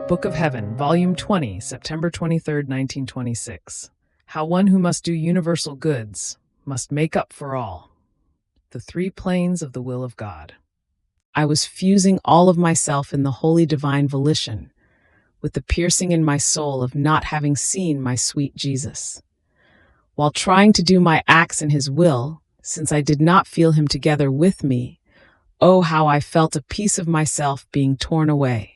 Book of Heaven, Volume 20, September 23, 1926. How one who must do universal goods must make up for all. The three planes of the will of God. I was fusing all of myself in the holy divine volition, with the piercing in my soul of not having seen my sweet Jesus. While trying to do my acts in his will, since I did not feel him together with me, oh, how I felt a piece of myself being torn away.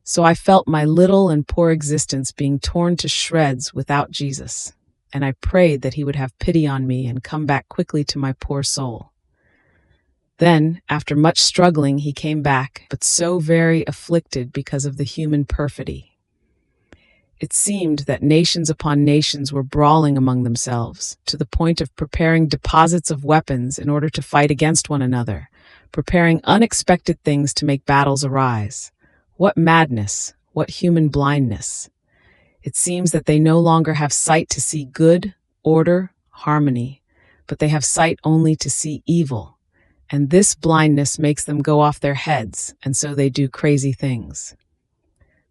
So I felt my little and poor existence being torn to shreds without Jesus, and I prayed that he would have pity on me and come back quickly to my poor soul. Then, after much struggling, he came back, but so very afflicted because of the human perfidy. It seemed that nations upon nations were brawling among themselves, to the point of preparing deposits of weapons in order to fight against one another, preparing unexpected things to make battles arise. What madness, what human blindness. It seems that they no longer have sight to see good, order, harmony, but they have sight only to see evil. And this blindness makes them go off their heads, and so they do crazy things.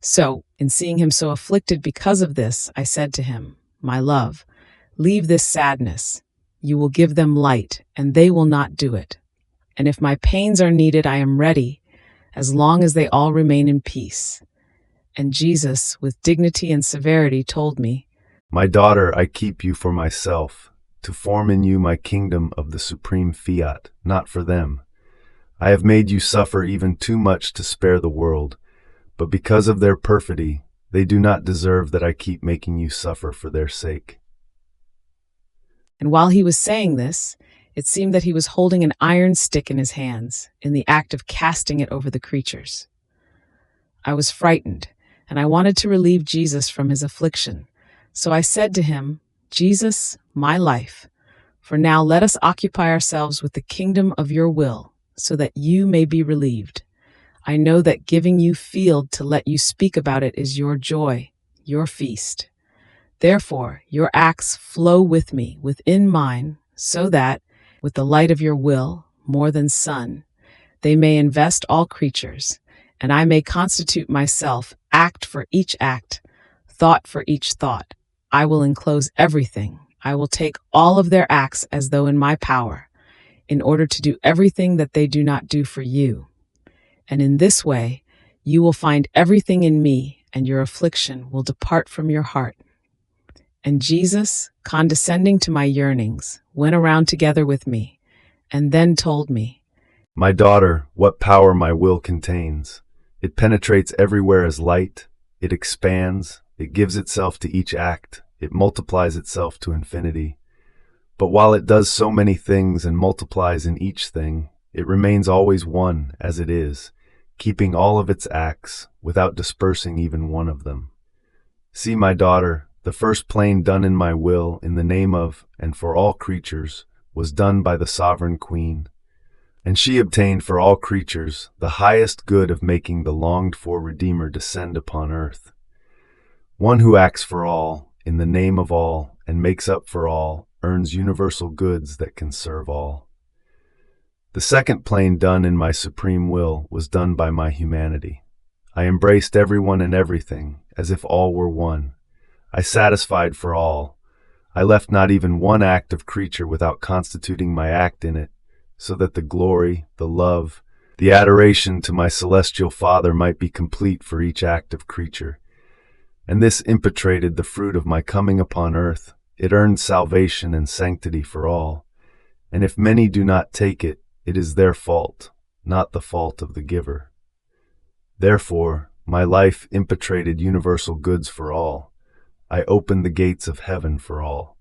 So, in seeing him so afflicted because of this, I said to him, "My love, leave this sadness. You will give them light, and they will not do it. And if my pains are needed, I am ready, as long as they all remain in peace." And Jesus, with dignity and severity, told me, "My daughter, I keep you for myself, to form in you my kingdom of the supreme fiat, not for them. I have made you suffer even too much to spare the world, but because of their perfidy, they do not deserve that I keep making you suffer for their sake." And while he was saying this, it seemed that he was holding an iron stick in his hands, in the act of casting it over the creatures. I was frightened, and I wanted to relieve Jesus from his affliction. So I said to him, "Jesus, my life, for now let us occupy ourselves with the kingdom of your will, so that you may be relieved. I know that giving you field to let you speak about it is your joy, your feast. Therefore, your acts flow with me, within mine, so that, with the light of your will, more than sun, they may invest all creatures, and I may constitute myself act for each act, thought for each thought. I will enclose everything. I will take all of their acts as though in my power, in order to do everything that they do not do for you. And in this way, you will find everything in me, and your affliction will depart from your heart." And Jesus, condescending to my yearnings, went around together with me, and then told me, "My daughter, what power my will contains. It penetrates everywhere as light, it expands, it gives itself to each act, it multiplies itself to infinity. But while it does so many things and multiplies in each thing, it remains always one as it is, keeping all of its acts, without dispersing even one of them. See, my daughter, the first plane done in my will, in the name of, and for all creatures, was done by the sovereign queen. And she obtained for all creatures the highest good of making the longed-for Redeemer descend upon earth. One who acts for all, in the name of all, and makes up for all, earns universal goods that can serve all. The second plane done in my supreme will was done by my humanity. I embraced everyone and everything, as if all were one. I satisfied for all. I left not even one act of creature without constituting my act in it, so that the glory, the love, the adoration to my celestial Father might be complete for each act of creature. And this impetrated the fruit of my coming upon earth. It earned salvation and sanctity for all. And if many do not take it, it is their fault, not the fault of the giver. Therefore, my life impetrated universal goods for all. I opened the gates of heaven for all.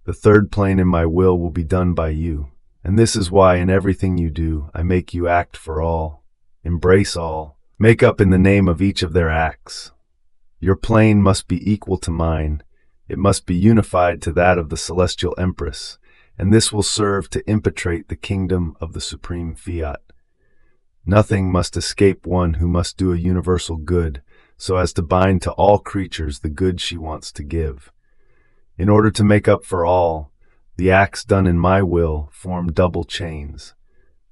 The third plane in my will be done by you, and this is why in everything you do, I make you act for all, embrace all, make up in the name of each of their acts. Your plane must be equal to mine, it must be unified to that of the celestial Empress, and this will serve to impetrate the kingdom of the supreme fiat. Nothing must escape one who must do a universal good, so as to bind to all creatures the good she wants to give. In order to make up for all, the acts done in my will form double chains,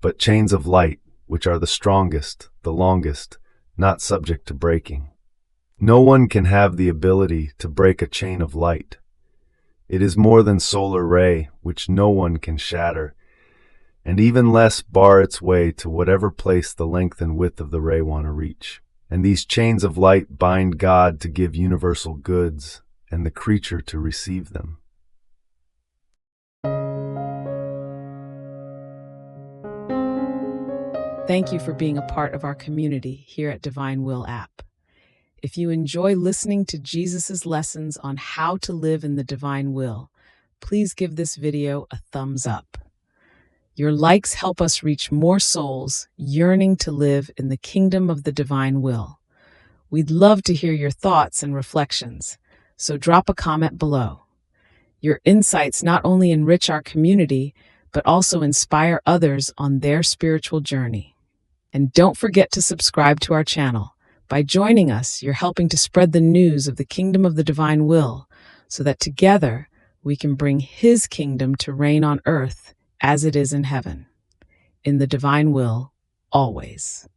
but chains of light, which are the strongest, the longest, not subject to breaking. No one can have the ability to break a chain of light. It is more than solar ray, which no one can shatter, and even less bar its way to whatever place the length and width of the ray want to reach. And these chains of light bind God to give universal goods, and the creature to receive them. Thank you for being a part of our community here at Divine Will app. If you enjoy listening to Jesus' lessons on how to live in the divine will, please give this video a thumbs up. Your likes help us reach more souls yearning to live in the kingdom of the divine will. We'd love to hear your thoughts and reflections, so drop a comment below. Your insights not only enrich our community, but also inspire others on their spiritual journey. And don't forget to subscribe to our channel. By joining us, you're helping to spread the news of the kingdom of the divine will, so that together we can bring His kingdom to reign on earth as it is in heaven. In the divine will, always.